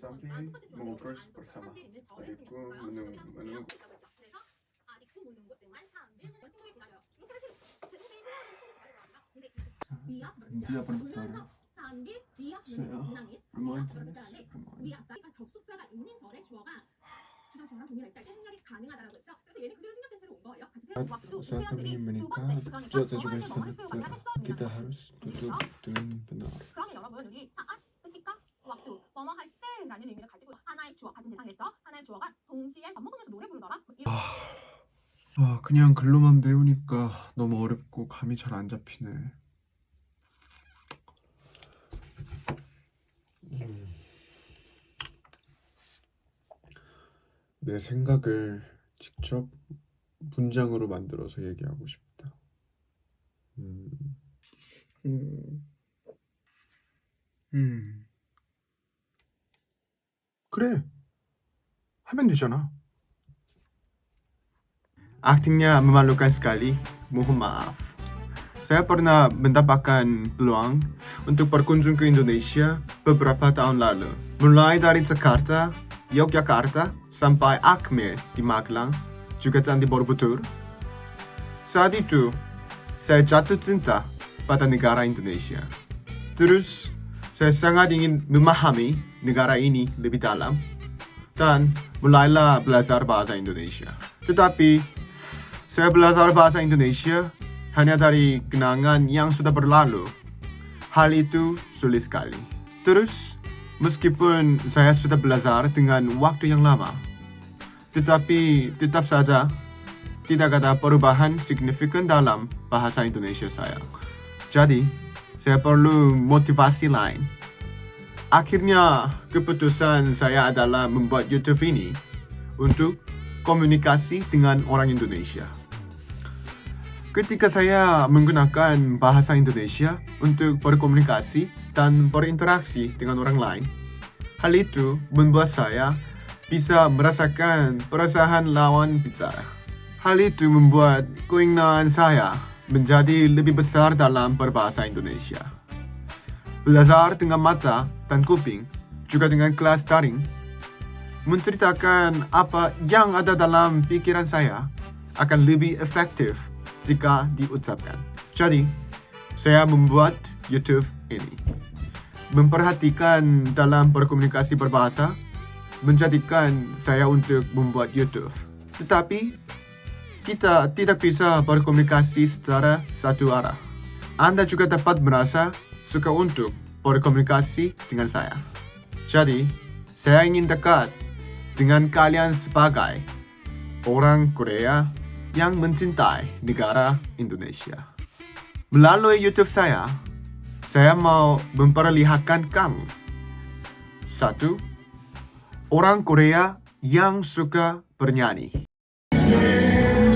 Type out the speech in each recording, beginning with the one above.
sampai mengobrol bersama. Adikku menunggu. Dia berbicara. Saya bermain tenis. Saat kami menikah, cuaca juga sangat cerah. Kita harus duduk dengan benar. 그러면 여러분 우리 사안, 뜻과 왁두, 뭐뭐 할 때라는 의미를 가지고 하나의 주어 같은 대상이겠죠? 하나의 주어가 동시에 밥 먹으면서 노래 부르더라. 그냥 글로만 배우니까 너무 어렵고 감이 잘 안 잡히네. 내 생각을 직접 문장으로 만들어서 얘기하고 싶다. 그래, 하면 되잖아. Aktingnya memalukan sekali. Mohon maaf. Saya pernah mendapatkan peluang untuk berkunjung ke Indonesia beberapa tahun lalu. Mulai dari Jakarta, Yogyakarta, sampai Akme di Magelang, juga Candi Borobudur. Saat itu, saya jatuh cinta pada negara Indonesia. Terus, saya sangat ingin memahami negara ini lebih dalam dan mulailah belajar bahasa Indonesia. Tetapi, saya belajar bahasa Indonesia hanya dari kenangan yang sudah berlalu. Hal itu sulit sekali. Terus, meskipun saya sudah belajar dengan waktu yang lama, tetapi tetap saja tidak ada perubahan signifikan dalam bahasa Indonesia saya. Jadi, saya perlu motivasi lain. Akhirnya, keputusan saya adalah membuat YouTube ini untuk komunikasi dengan orang Indonesia. Ketika saya menggunakan bahasa Indonesia untuk berkomunikasi dan berinteraksi dengan orang lain, hal itu membuat saya bisa merasakan perasaan lawan bicara. Hal itu membuat keinginan saya menjadi lebih besar dalam berbahasa Indonesia. Belajar dengan mata dan kuping, juga dengan kelas daring, menceritakan apa yang ada dalam pikiran saya akan lebih efektif jika diucapkan. Jadi, saya membuat YouTube ini. Memperhatikan dalam berkomunikasi berbahasa menjadikan saya untuk membuat YouTube. Tetapi, kita tidak bisa berkomunikasi secara satu arah. Anda juga dapat merasa suka untuk berkomunikasi dengan saya. Jadi, saya ingin dekat dengan kalian sebagai orang Korea yang mencintai negara Indonesia. Melalui YouTube saya mau memperlihatkan kamu. 1. Orang Korea yang suka bernyanyi.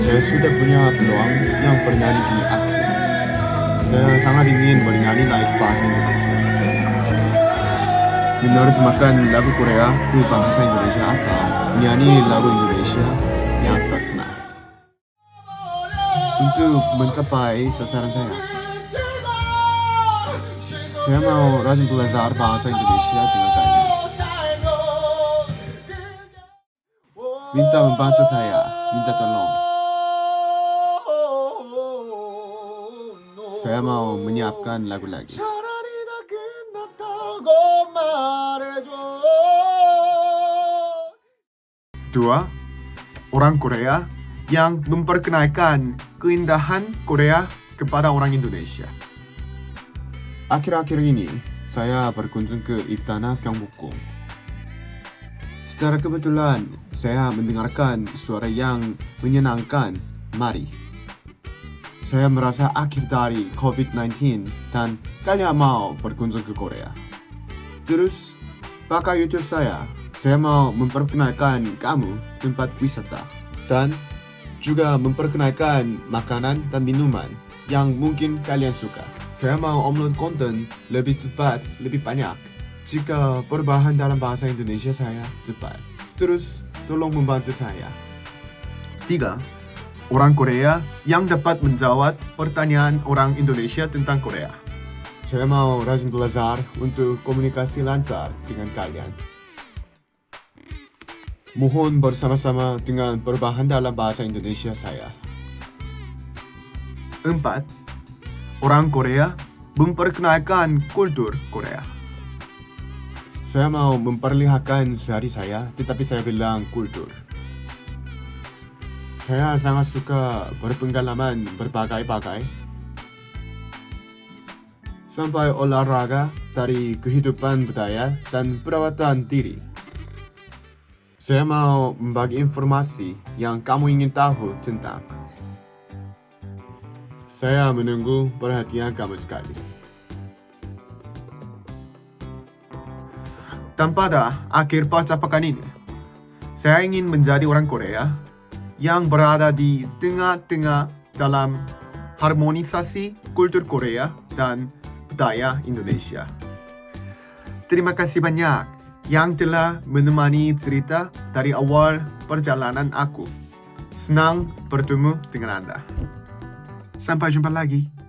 Saya sudah punya peluang yang bernyanyi di Acme. Saya sangat ingin bernyanyi naik bahasa Indonesia. Menerjemahkan lagu Korea ke bahasa Indonesia atau menyanyi lagu Indonesia yang terkenal. Untuk mencapai sasaran saya mau rajin belajar bahasa Indonesia dengan kalian. Minta membantu saya, minta tolong. Saya mau menyiapkan lagu lagi. 2. Orang Korea yang memperkenalkan keindahan Korea kepada orang Indonesia. Akhir-akhir ini, saya berkunjung ke Istana Gyeongbokgung. Secara kebetulan, saya mendengarkan suara yang menyenangkan. Mari. Saya merasa akhir dari COVID-19 dan kalian mau berkunjung ke Korea. Terus, pakai YouTube saya mau memperkenalkan kamu tempat wisata dan juga memperkenalkan makanan dan minuman yang mungkin kalian suka. Saya mau upload konten lebih cepat, lebih banyak jika perubahan dalam bahasa Indonesia saya cepat. Terus, tolong membantu saya. 3. Orang Korea yang dapat menjawab pertanyaan orang Indonesia tentang Korea. Saya mau rajin belajar untuk komunikasi lancar dengan kalian. Mohon bersama-sama dengan perubahan dalam bahasa Indonesia saya. 4. Orang Korea memperkenalkan kultur Korea. Saya mau memperlihatkan sehari saya, tetapi saya bilang kultur. Saya sangat suka berpengalaman berbagai-bagai. Sampai olahraga dari kehidupan budaya dan perawatan diri. Saya mau membagi informasi yang kamu ingin tahu tentang. Saya menunggu perhatian kamu sekali. Dan pada akhir percakapan ini, saya ingin menjadi orang Korea yang berada di tengah-tengah dalam harmonisasi kultur Korea dan budaya Indonesia. Terima kasih banyak yang telah menemani cerita dari awal perjalanan aku. Senang bertemu dengan Anda. Sampai jumpa lagi.